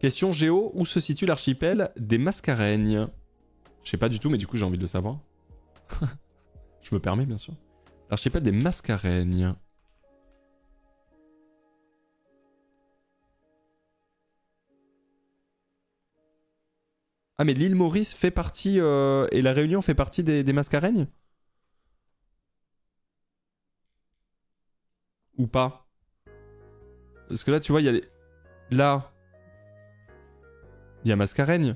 Question géo, où se situe l'archipel des Mascareignes? Je sais pas du tout, mais du coup j'ai envie de le savoir. Je me permets bien sûr. L'archipel des Mascareignes. Ah mais l'île Maurice fait partie... et la Réunion fait partie des Mascareignes? Ou pas? Parce que là tu vois, il y a les... Là... Il y a Mascareigne.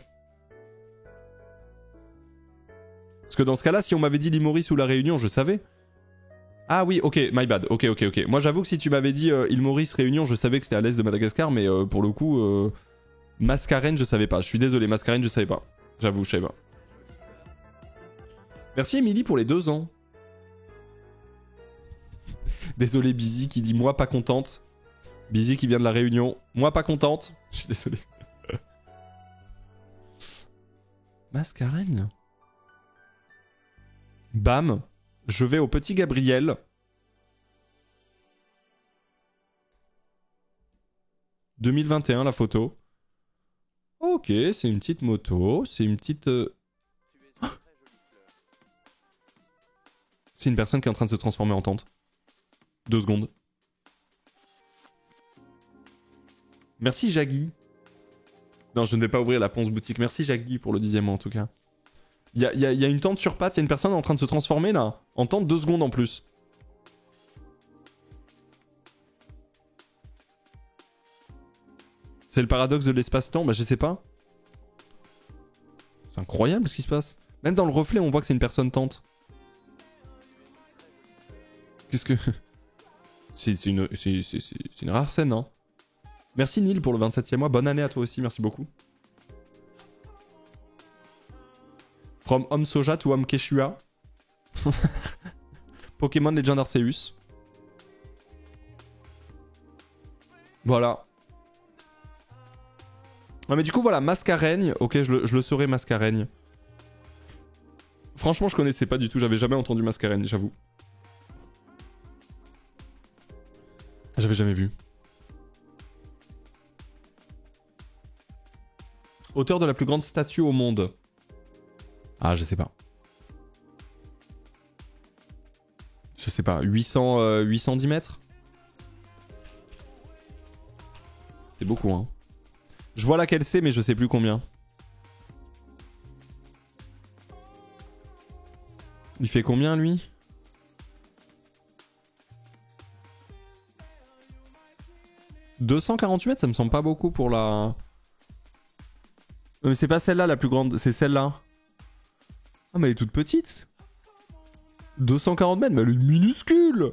Parce que dans ce cas-là, si on m'avait dit l'île Maurice ou la Réunion, je savais. Ah oui, ok, my bad. Ok. Moi j'avoue que si tu m'avais dit île Maurice, Réunion, je savais que c'était à l'est de Madagascar, mais pour le coup... Mascareigne, je savais pas. Je suis désolé, Mascareigne, je savais pas. J'avoue, je savais pas. Merci Émilie pour les 2 ans. Désolé Busy qui dit moi pas contente. Busy qui vient de la Réunion. Moi pas contente. Je suis désolé. Mascareigne. Bam. Je vais au petit Gabriel. « 2021 la photo. Ok, c'est une petite moto. C'est une petite... C'est une personne qui est en train de se transformer en tente. 2 secondes. Merci Jaggy. Non, je ne vais pas ouvrir la Ponce boutique. Merci Jaggy pour le 10e mois en tout cas. Il y a une tente sur pattes, il y a une personne en train de se transformer là. En tente 2 secondes en plus. C'est le paradoxe de l'espace-temps? Bah je sais pas. C'est incroyable ce qui se passe. Même dans le reflet on voit que c'est une personne tente. Qu'est-ce que... C'est une rare scène, hein. Merci Neil pour le 27e mois. Bonne année à toi aussi, merci beaucoup. From Homme Soja to Homme Quechua. Pokémon Legend Arceus. Voilà. Ouais, mais du coup, voilà, Mascareigne. Ok, je le saurais, Mascareigne. Franchement, je connaissais pas du tout. J'avais jamais entendu Mascareigne, j'avoue. J'avais jamais vu. Hauteur de la plus grande statue au monde. Ah, je sais pas. Je sais pas. 810 mètres? C'est beaucoup, hein. Je vois laquelle c'est, mais je sais plus combien. Il fait combien, lui? « 248 mètres, ça me semble pas beaucoup pour la... Mais c'est pas celle-là la plus grande, c'est celle-là. Ah, mais elle est toute petite. 240 mètres, mais elle est minuscule.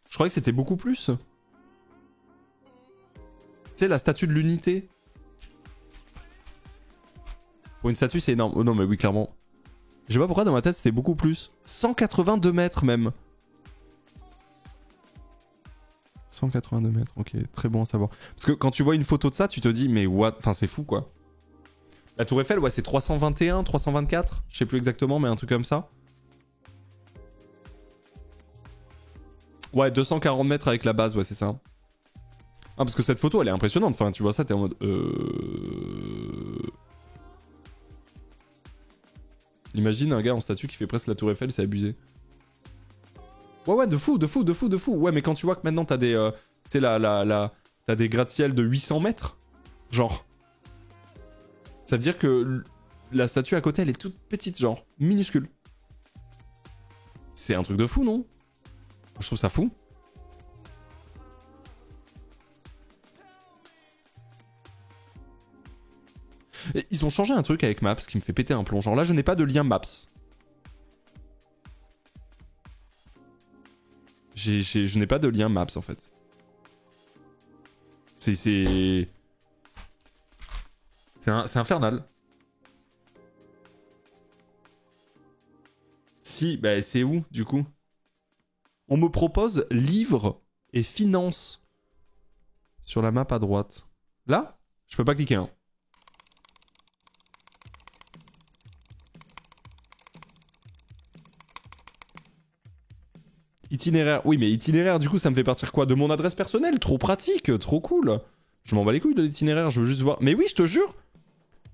Je croyais que c'était beaucoup plus. Tu sais, la statue de l'unité. Pour une statue, c'est énorme. Oh non, mais oui, clairement. Je sais pas pourquoi dans ma tête, c'était beaucoup plus. 182 mètres même. 182 mètres, ok, très bon à savoir. Parce que quand tu vois une photo de ça, tu te dis, mais what? Enfin, c'est fou, quoi. La Tour Eiffel, ouais, c'est 321, 324, je sais plus exactement, mais un truc comme ça. Ouais, 240 mètres avec la base, ouais, c'est ça. Ah, parce que cette photo, elle est impressionnante. Enfin, tu vois ça, t'es en mode... Imagine un gars en statue qui fait presque la Tour Eiffel, c'est abusé. Ouais, de fou. Ouais, mais quand tu vois que maintenant t'as des... tu sais, t'as des gratte-ciel de 800 mètres. Genre. Ça veut dire que la statue à côté, elle est toute petite, genre. Minuscule. C'est un truc de fou, non? Je trouve ça fou. Et ils ont changé un truc avec Maps qui me fait péter un plomb. Genre là, je n'ai pas de lien Maps. Je n'ai pas de lien Maps en fait. C'est infernal. Si, bah c'est où du coup? On me propose livres et finances sur la map à droite. Là? Je peux pas cliquer, hein. Itinéraire. Oui, mais itinéraire, du coup, ça me fait partir quoi? De mon adresse personnelle? Trop pratique, trop cool. Je m'en bats les couilles de l'itinéraire, je veux juste voir. Mais oui, je te jure.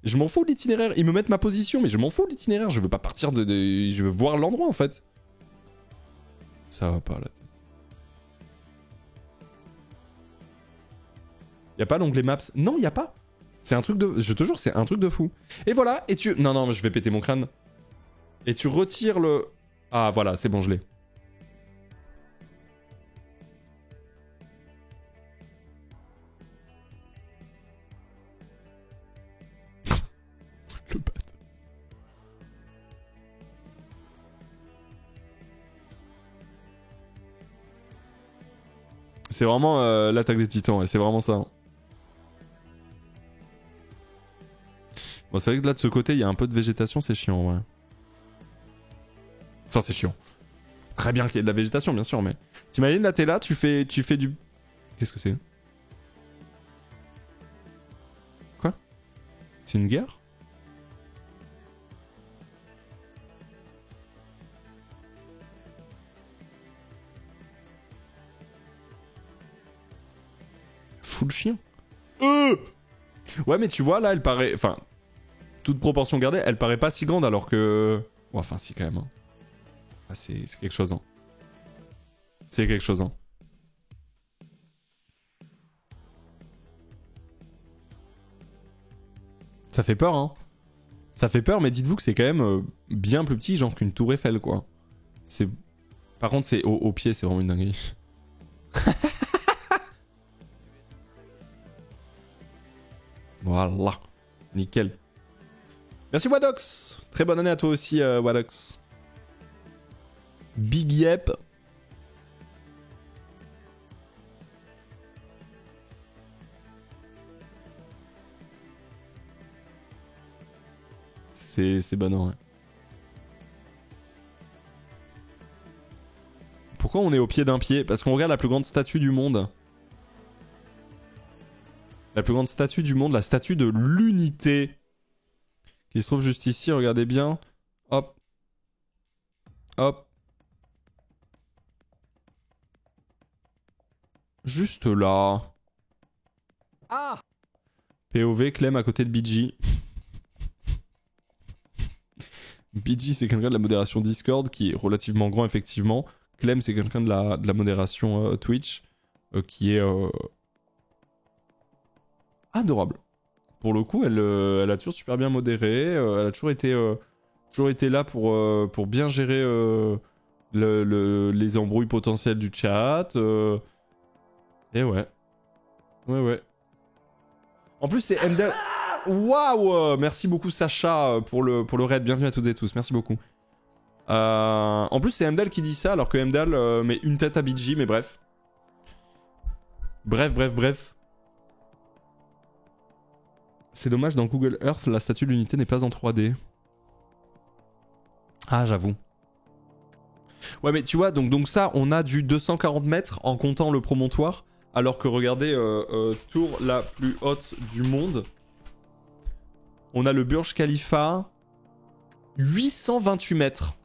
Je m'en fous de l'itinéraire. Ils me mettent ma position, mais je m'en fous de l'itinéraire. Je veux pas partir de... Je veux voir l'endroit, en fait. Ça va pas, là. Y a pas l'onglet Maps? Non, y a pas. C'est un truc de... Je te jure, c'est un truc de fou. Et voilà, et tu... Non, non, je vais péter mon crâne. Et tu retires le... Ah, voilà, c'est bon, je l'ai. Le bat. C'est vraiment l'attaque des titans, et c'est vraiment ça. Bon, c'est vrai que là, de ce côté, il y a un peu de végétation, c'est chiant, ouais. Enfin, c'est chiant. Très bien qu'il y ait de la végétation, bien sûr, mais... T'imagines, là, t'es là, tu fais du... Qu'est-ce que c'est? Quoi? C'est une guerre? Full chien. Ouais, mais tu vois, là, elle paraît... Enfin, toute proportion gardée, elle paraît pas si grande, alors que... Ouais, enfin, si, quand même. Hein. Ah, c'est quelque chose, hein. C'est quelque chose, hein. Ça fait peur, hein. Ça fait peur, mais dites-vous que c'est quand même bien plus petit, genre qu'une tour Eiffel, quoi. C'est... Par contre, c'est au pied, c'est vraiment une dinguerie. Voilà. Nickel. Merci Wadox. Très bonne année à toi aussi, Wadox. Big Yep. C'est banal, ouais. Pourquoi on est au pied d'un pied? Parce qu'on regarde la plus grande statue du monde. La plus grande statue du monde, la statue de l'unité. Qui se trouve juste ici, regardez bien. Hop. Hop. Juste là. Ah! POV, Clem à côté de BG. BG, c'est quelqu'un de la modération Discord qui est relativement grand, effectivement. Clem, c'est quelqu'un de la modération Twitch qui est adorable. Pour le coup, elle a toujours super bien modéré. Elle a toujours été là pour bien gérer les embrouilles potentielles du chat. Et ouais. Ouais. En plus, c'est Mdal. Waouh! Merci beaucoup, Sacha, pour le raid. Bienvenue à toutes et tous. Merci beaucoup. En plus, c'est Mdal qui dit ça, alors que Mdal met une tête à BG, mais bref. Bref. C'est dommage, dans Google Earth, la statue de l'unité n'est pas en 3D. Ah, j'avoue. Ouais, mais tu vois, donc ça, on a du 240 mètres en comptant le promontoire, alors que regardez, tour la plus haute du monde. On a le Burj Khalifa, 828 mètres.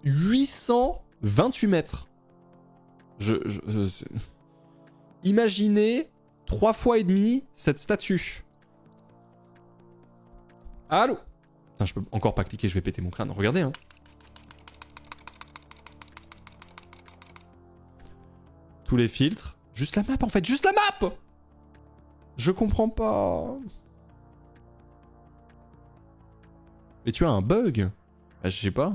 828 mètres. Imaginez 3 fois et demi cette statue. Allô? Putain, je peux encore pas cliquer, je vais péter mon crâne. Regardez, hein. Tous les filtres. Juste la map, en fait. Juste la map! Je comprends pas. Mais tu as un bug? Bah, je sais pas.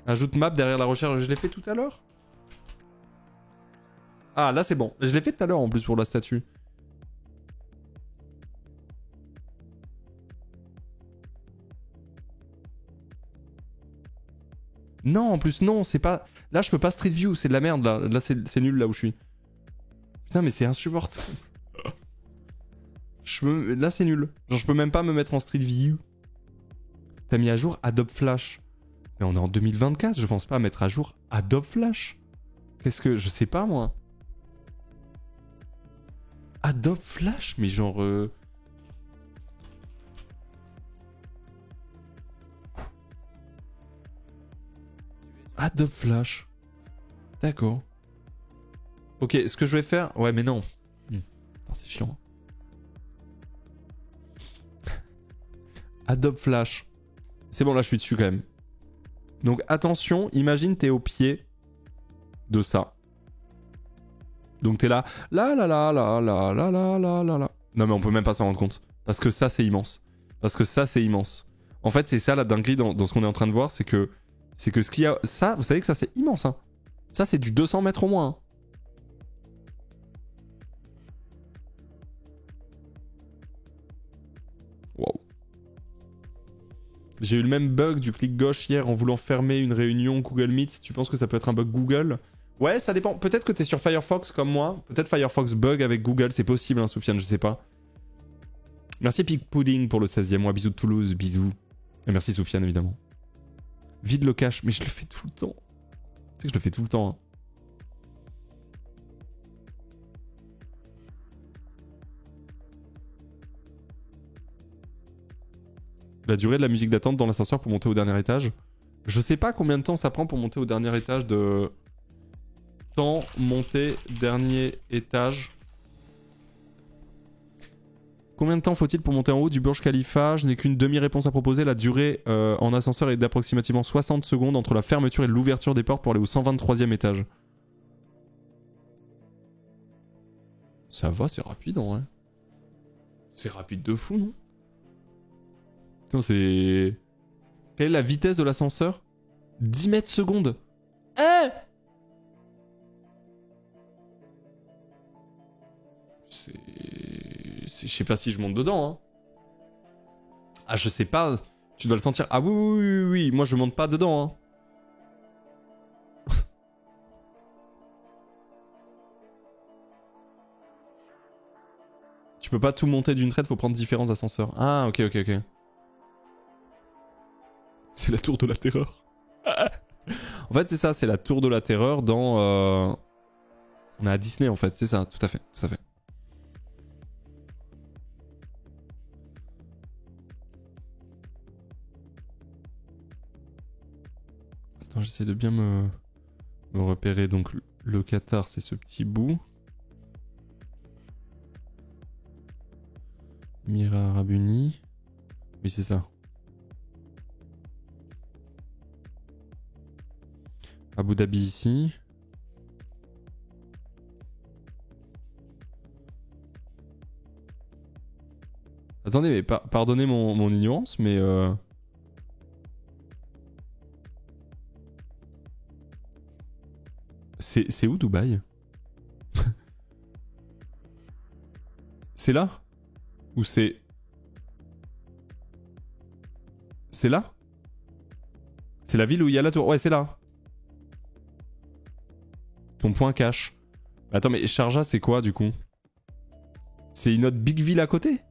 Ajoute map derrière la recherche. Je l'ai fait tout à l'heure. Ah, là, c'est bon. Je l'ai fait tout à l'heure, en plus, pour la statue. Non, en plus, non, c'est pas... Là, je peux pas Street View, c'est de la merde, là. Là, c'est nul, là où je suis. Putain, mais c'est insupportable. Là, c'est nul. Genre, je peux même pas me mettre en Street View. T'as mis à jour Adobe Flash. Mais on est en 2024, je pense pas mettre à jour Adobe Flash. Qu'est-ce que... Je sais pas, moi. Adobe Flash? Mais genre... Adobe Flash. D'accord. Ok, ce que je vais faire... Ouais, mais non. Putain, c'est chiant. Adobe Flash. C'est bon, là, je suis dessus quand même. Donc, attention, imagine t'es au pied de ça. Donc, t'es là. Là, là, là, là, là, là, là, là, là, là. Non, mais on peut même pas s'en rendre compte. Parce que ça, c'est immense. Parce que ça, c'est immense. En fait, c'est ça la dinguerie dans ce qu'on est en train de voir, c'est que ce qu'il y a... Ça, vous savez que ça, c'est immense, hein. Ça, c'est du 200 mètres au moins, hein. Waouh. J'ai eu le même bug du clic gauche hier en voulant fermer une réunion Google Meet. Tu penses que ça peut être un bug Google? Ouais, ça dépend. Peut-être que t'es sur Firefox comme moi. Peut-être Firefox bug avec Google. C'est possible, hein, Soufiane, je sais pas. Merci Pig Pudding pour le 16e mois. Bisous de Toulouse, bisous. Et merci Soufiane, évidemment. Vide le cache, mais je le fais tout le temps. Tu sais que je le fais tout le temps, hein. La durée de la musique d'attente dans l'ascenseur pour monter au dernier étage. Je sais pas combien de temps ça prend pour monter au dernier étage de... Temps monter dernier étage. Combien de temps faut-il pour monter en haut du Burj Khalifa? Je n'ai qu'une demi-réponse à proposer. La durée en ascenseur est d'approximativement 60 secondes entre la fermeture et l'ouverture des portes pour aller au 123e étage. Ça va, c'est rapide en vrai. C'est rapide de fou, non? Putain, c'est... Quelle est la vitesse de l'ascenseur? 10 mètres secondes. Je sais pas si je monte dedans, hein. Ah, je sais pas. Tu dois le sentir. Ah oui, oui, oui, oui. Moi, je monte pas dedans, hein. Tu peux pas tout monter d'une traite, faut prendre différents ascenseurs. Ah, ok, ok, ok. C'est la tour de la terreur. En fait, c'est ça, c'est la tour de la terreur dans... On est à Disney, en fait. C'est ça, tout à fait, tout à fait. Attends, j'essaie de bien me repérer. Donc, le Qatar, c'est ce petit bout. Émirats Arabes Unis. Oui, c'est ça. Abu Dhabi ici. Attendez, mais pardonnez mon ignorance, mais... C'est où Dubaï? C'est là? Ou c'est... C'est là? C'est la ville où il y a la tour. Ouais, c'est là. Ton point cache. Attends, mais Sharjah, c'est quoi, du coup? C'est une autre big ville à côté?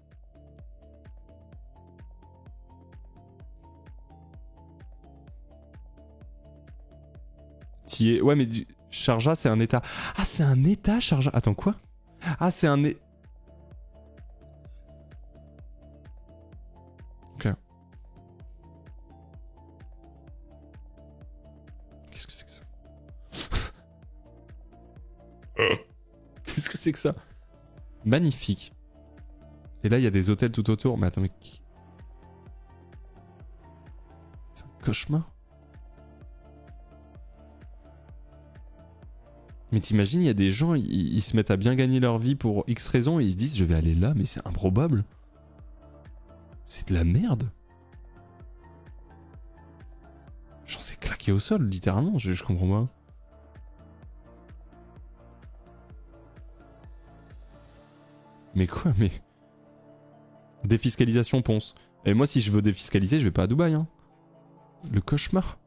T'y es... Ouais, mais Sharjah, c'est un état. Ah, c'est un état, Sharjah. Attends, quoi? Ah, c'est un... Ok. Qu'est-ce que c'est que ça? Qu'est-ce que c'est que ça? Magnifique. Et là, il y a des hôtels tout autour. Mais attends, mais... C'est un cauchemar. Mais t'imagines, il y a des gens, ils se mettent à bien gagner leur vie pour X raisons et ils se disent je vais aller là, mais c'est improbable. C'est de la merde. Genre c'est claqué au sol, littéralement, je comprends pas. Mais quoi, mais... Défiscalisation Ponce. Et moi, si je veux défiscaliser, je vais pas à Dubaï, hein. Le cauchemar.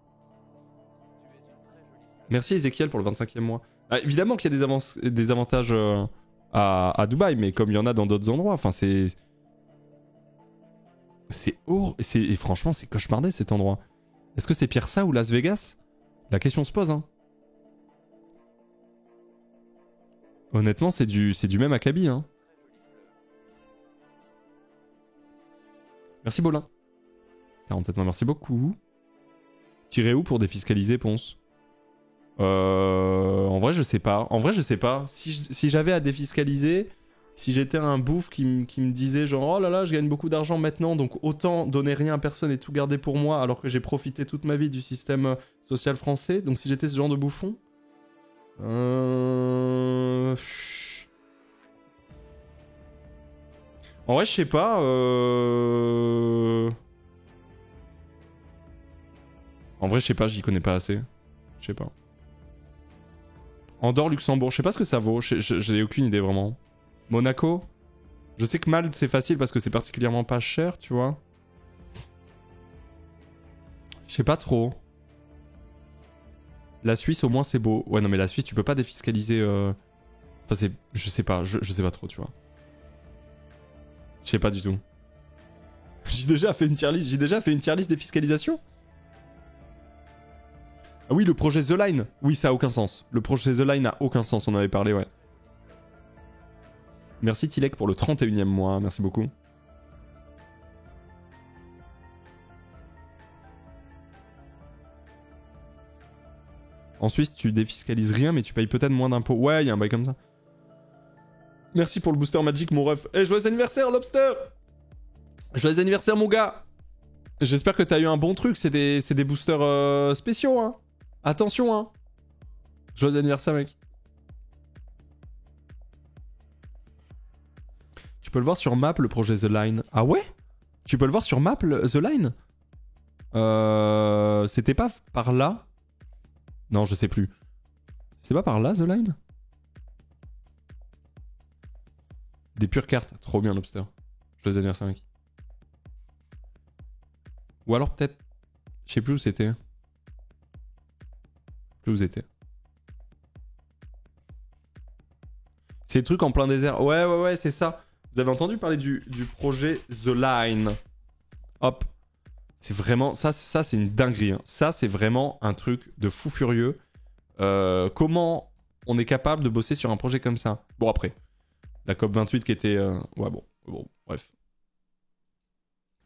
Merci Ezekiel pour le 25e mois. Ah, évidemment qu'il y a des avantages à Dubaï, mais comme il y en a dans d'autres endroits, enfin c'est... Et franchement, c'est cauchemardesque cet endroit. Est-ce que c'est pire ça ou Las Vegas? La question se pose, hein. Honnêtement, c'est du même acabit, hein. Merci Bolin. 47 mois, merci beaucoup. Tirer où pour défiscaliser, Ponce? En vrai, je sais pas. En vrai, je sais pas. Si j'avais à défiscaliser, si j'étais un bouffe qui me disait genre oh là là, je gagne beaucoup d'argent maintenant, donc autant donner rien à personne et tout garder pour moi, alors que j'ai profité toute ma vie du système social français. Donc si j'étais ce genre de bouffon, en vrai, je sais pas. En vrai, je sais pas, j'y connais pas assez. Je sais pas. Andorre, Luxembourg, je sais pas ce que ça vaut. J'ai aucune idée vraiment. Monaco. Je sais que Malte c'est facile parce que c'est particulièrement pas cher, tu vois. Je sais pas trop. La Suisse au moins c'est beau. Ouais non mais la Suisse tu peux pas défiscaliser. Enfin c'est, je sais pas pas trop, tu vois. Je sais pas du tout. J'ai déjà fait une tier list. J'ai déjà fait une tier list défiscalisation. Ah oui, le projet The Line. Oui, ça a aucun sens. Le projet The Line a aucun sens, on en avait parlé, ouais. Merci Tilek pour le 31e mois, merci beaucoup. En Suisse, tu défiscalises rien, mais tu payes peut-être moins d'impôts. Ouais, il y a un bail comme ça. Merci pour le booster magic, mon ref. Eh, joyeux anniversaire, Lobster! Joyeux anniversaire, mon gars! J'espère que t'as eu un bon truc, c'est des boosters spéciaux, hein. Attention, hein. Joyeux anniversaire, mec. Tu peux le voir sur map, le projet The Line. Ah ouais? Tu peux le voir sur map, The Line? C'était pas par là? Non, je sais plus. C'est pas par là, The Line? Des pures cartes. Trop bien, Lobster. Joyeux anniversaire, mec. Ou alors peut-être... Je sais plus où c'était. Plus où c'était. C'est le truc en plein désert. Ouais, c'est ça. Vous avez entendu parler du projet The Line. Hop. C'est vraiment... Ça c'est une dinguerie. Hein. Ça, c'est vraiment un truc de fou furieux. Comment on est capable de bosser sur un projet comme ça? Bon, après. La COP28 qui était... Ouais, bon, bref.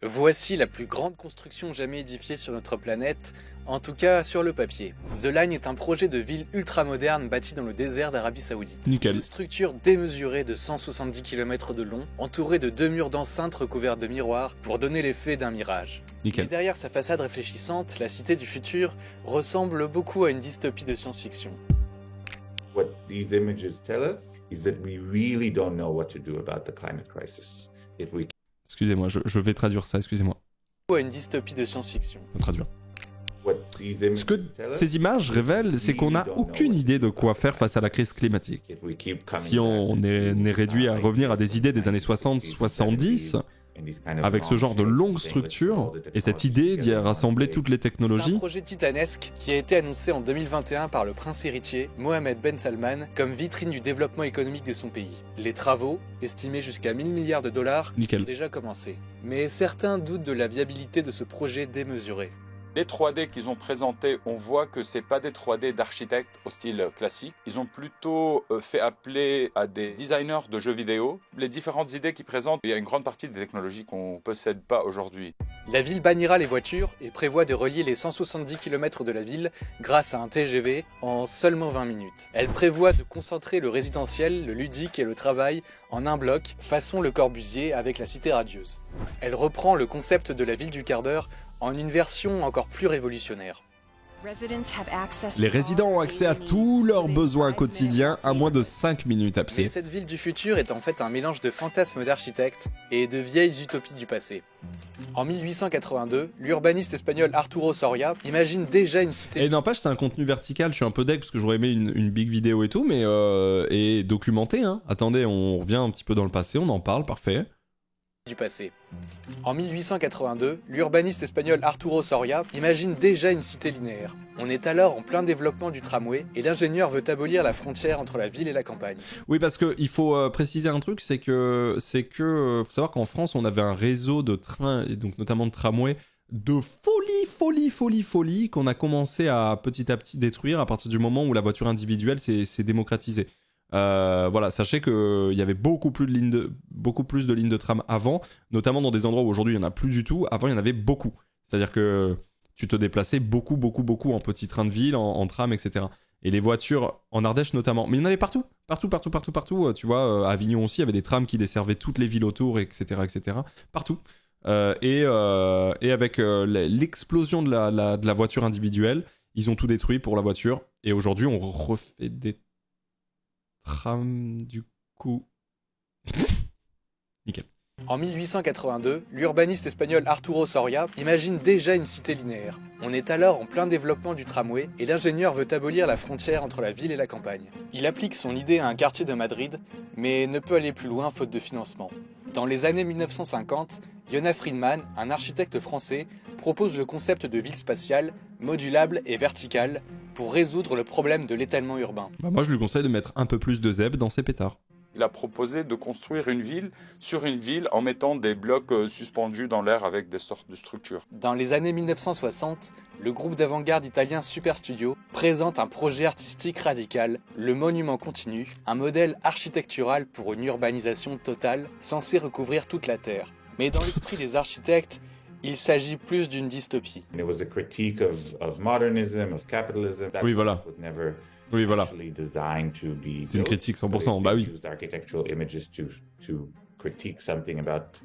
Voici la plus grande construction jamais édifiée sur notre planète, en tout cas sur le papier. The Line est un projet de ville ultramoderne bâti dans le désert d'Arabie Saoudite. Nickel. Une structure démesurée de 170 km de long, entourée de 2 murs d'enceinte recouverts de miroirs pour donner l'effet d'un mirage. Nickel. Et derrière sa façade réfléchissante, la cité du futur ressemble beaucoup à une dystopie de science-fiction. What these images tell us is that we really don't know what to do about the climate crisis. If we Excusez-moi, je vais traduire ça, excusez-moi. Ou à une dystopie de science-fiction. Je vais traduire. what these images Ce que tell us, ces images révèlent, c'est qu'on n'a aucune idée de quoi faire face à la crise climatique. if we keep coming Si on back est to réduit à the revenir à des idées des années 60s, 60-70, 70s, and these kind of avec ce genre de long longues things, structures, all the et cette technologies idée d'y together in one rassembler place. toutes les C'est un technologies, projet titanesque qui a été annoncé en 2021 par le prince héritier Mohammed Ben Salman comme vitrine du développement économique de son pays. Les travaux, estimés jusqu'à 1000 milliards de dollars, ont nickel. déjà commencé. Mais certains doutent de la viabilité de ce projet démesuré. Les 3D qu'ils ont présentés, on voit que c'est pas des 3D d'architectes au style classique. Ils ont plutôt fait appeler à des designers de jeux vidéo. Les différentes idées qu'ils présentent, il y a une grande partie des technologies qu'on ne possède pas aujourd'hui. La ville bannira les voitures et prévoit de relier les 170 km de la ville grâce à un TGV en seulement 20 minutes. Elle prévoit de concentrer le résidentiel, le ludique et le travail en un bloc, façon Le Corbusier avec la cité radieuse. Elle reprend le concept de la ville du quart d'heure en une version encore plus révolutionnaire. Les résidents ont accès à tous leurs besoins quotidiens à moins de 5 minutes à Mais pied. cette ville du futur est en fait un mélange de fantasmes d'architectes et de vieilles utopies du passé. En 1882, l'urbaniste espagnol Arturo Soria imagine déjà une cité Et n'empêche, c'est un contenu vertical, je suis un peu deg parce que j'aurais aimé une big vidéo et tout, mais et documenté, hein. Attendez, on revient un petit peu dans le passé, on en parle, parfait. du passé. En 1882, l'urbaniste espagnol Arturo Soria imagine déjà une cité linéaire. On est alors en plein développement du tramway et l'ingénieur veut abolir la frontière entre la ville et la campagne. Oui, parce qu'il faut préciser un truc, c'est que faut savoir qu'en France, on avait un réseau de trains, et donc notamment de tramway, de folie, qu'on a commencé à petit détruire à partir du moment où la voiture individuelle s'est démocratisée. Voilà, sachez qu'il y avait beaucoup plus de lignes de tram avant, notamment dans des endroits où aujourd'hui il n'y en a plus du tout. Avant, il y en avait beaucoup. C'est-à-dire que tu te déplaçais beaucoup en petits trains de ville, en tram, etc. Et les voitures, en Ardèche notamment, mais il y en avait partout. Partout. Tu vois, à Avignon aussi, il y avait des trams qui desservaient toutes les villes autour, etc. Partout. Et avec l'explosion de la voiture individuelle, ils ont tout détruit pour la voiture. Et aujourd'hui, on refait des trams, du coup. Nickel. En 1882, l'urbaniste espagnol Arturo Soria imagine déjà une cité linéaire. On est alors en plein développement du tramway et l'ingénieur veut abolir la frontière entre la ville et la campagne. Il applique son idée à un quartier de Madrid, mais ne peut aller plus loin faute de financement. Dans les années 1950, Yona Friedman, un architecte français, propose le concept de ville spatiale, modulable et verticale, pour résoudre le problème de l'étalement urbain. Bah moi, je lui conseille de mettre un peu plus de zèbre dans ses pétards. Il a proposé de construire une ville sur une ville en mettant des blocs suspendus dans l'air avec des sortes de structures. Dans les années 1960, le groupe d'avant-garde italien Super Studio présente un projet artistique radical, le Monument Continu, un modèle architectural pour une urbanisation totale censée recouvrir toute la Terre. Mais dans l'esprit des architectes, il s'agit plus d'une dystopie. And it was a critique of modernism, of capitalism. That Oui, voilà. was never Oui, voilà. actually designed to be C'est une built, critique but 100%, they bah oui. used architectural images to critique something about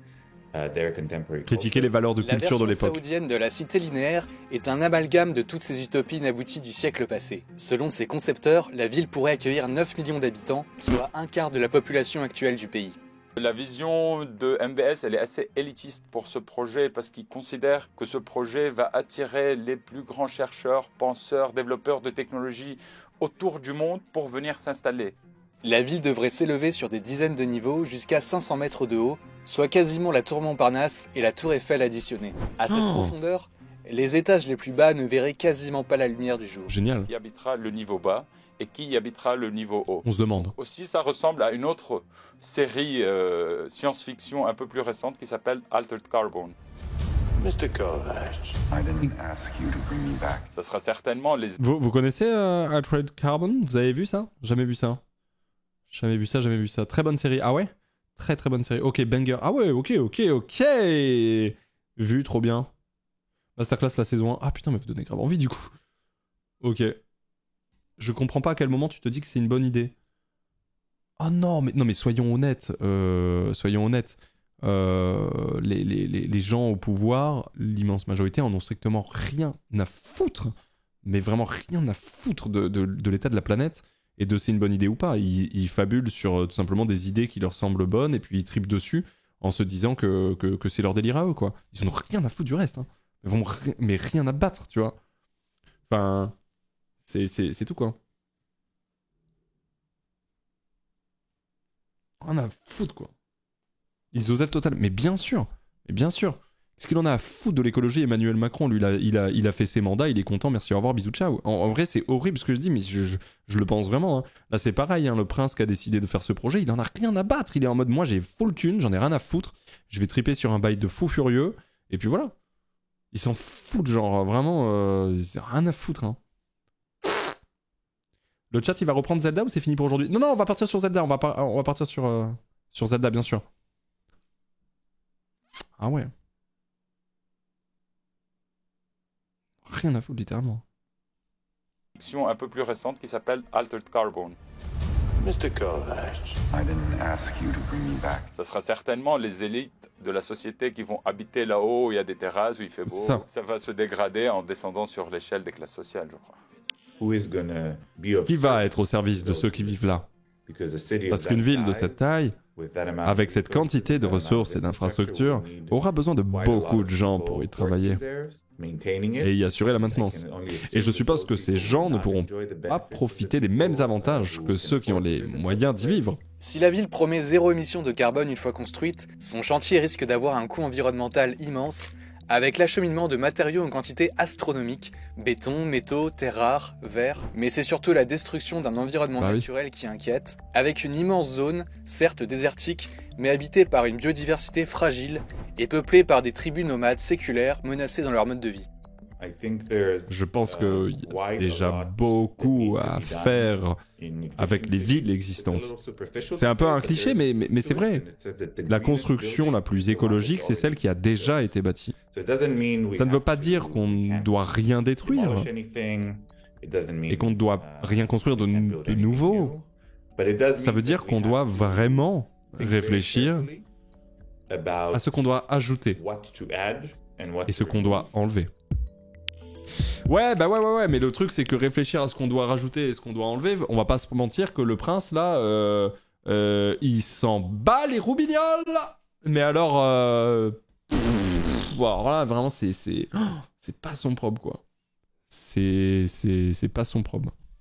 their contemporary Critiquer les culture. valeurs de La culture de version l'époque. saoudienne de la cité linéaire est un amalgame de toutes ces utopies inabouties du siècle passé. Selon ses concepteurs, la ville pourrait accueillir 9 millions d'habitants, soit un quart de la population actuelle du pays. La vision de MBS, elle est assez élitiste pour ce projet parce qu'ils considèrent que ce projet va attirer les plus grands chercheurs, penseurs, développeurs de technologies autour du monde pour venir s'installer. La ville devrait s'élever sur des dizaines de niveaux jusqu'à 500 mètres de haut, soit quasiment la tour Montparnasse et la tour Eiffel additionnées. À cette Oh. profondeur, les étages les plus bas ne verraient quasiment pas la lumière du jour. Génial. Qui habitera le niveau bas et qui y habitera le niveau haut. On se demande. Aussi, ça ressemble à une autre série science-fiction un peu plus récente qui s'appelle Altered Carbon. Mr. Kovacs, I didn't ask you to bring me back. Ça sera certainement les Vous connaissez Altered Carbon? Vous avez vu ça? Jamais vu ça. Jamais vu ça. Très bonne série. Ah ouais? Très bonne série. Ok, banger. Ah ouais, ok. Vu, trop bien. Masterclass la saison 1. Ah putain, mais vous donnez grave envie du coup. Ok. Je comprends pas à quel moment tu te dis que c'est une bonne idée. Oh non, mais soyons honnêtes. Les gens au pouvoir, l'immense majorité, en ont strictement rien à foutre. Mais vraiment rien à foutre de l'état de la planète et de c'est une bonne idée ou pas. Ils fabulent sur tout simplement des idées qui leur semblent bonnes et puis ils tripent dessus en se disant que c'est leur délire à eux, quoi. Ils en ont rien à foutre du reste. Hein. Mais rien à battre, tu vois. Enfin, c'est tout, quoi. Rien à foutre, quoi. Ils osent total. Mais bien sûr. Qu'est-ce qu'il en a à foutre de l'écologie? Emmanuel Macron, lui, il a fait ses mandats, il est content, merci, au revoir, bisous, ciao. En vrai, c'est horrible ce que je dis, mais je le pense vraiment. Hein. Là, c'est pareil, hein, le prince qui a décidé de faire ce projet, il en a rien à battre. Il est en mode, moi, j'ai full thune, j'en ai rien à foutre. Je vais triper sur un bail de fou furieux. Et puis voilà. Ils s'en foutent, genre, vraiment, rien à foutre. Hein. Le chat, il va reprendre Zelda ou c'est fini pour aujourd'hui? Non, on va partir sur Zelda, on va partir sur Zelda, bien sûr. Ah ouais. Rien à foutre, littéralement. fiction un peu plus récente qui s'appelle Altered Carbon. Mr. Kovacs, I didn't ask you to bring me back. Ça sera certainement les élites de la société qui vont habiter là-haut, il y a des terrasses où il fait beau. Ça va se dégrader en descendant sur l'échelle des classes sociales, je crois. Qui va être au service de ceux qui vivent là? Parce qu'une ville de cette taille, avec cette quantité de ressources et d'infrastructures, aura besoin de beaucoup de gens pour y travailler et y assurer la maintenance. Et je suppose que ces gens ne pourront pas profiter des mêmes avantages que ceux qui ont les moyens d'y vivre. Si la ville promet zéro émission de carbone une fois construite, son chantier risque d'avoir un coût environnemental immense, avec l'acheminement de matériaux en quantité astronomique, béton, métaux, terres rares, verre, mais c'est surtout la destruction d'un environnement naturel qui inquiète, avec une immense zone, certes désertique, mais habitée par une biodiversité fragile et peuplée par des tribus nomades séculaires menacées dans leur mode de vie. Je pense qu'il y a déjà beaucoup à faire avec les villes existantes. C'est un peu un cliché, mais c'est vrai. La construction la plus écologique, c'est celle qui a déjà été bâtie. Ça ne veut pas dire qu'on ne doit rien détruire. et qu'on ne doit rien construire de nouveau, ça veut dire qu'on doit vraiment réfléchir à ce qu'on doit ajouter et ce qu'on doit enlever. Ouais, mais le truc c'est que réfléchir à ce qu'on doit rajouter et ce qu'on doit enlever, on va pas se mentir que le prince là, il s'en bat les roubignoles. Mais alors, alors là vraiment c'est pas son propre quoi. C'est pas son propre.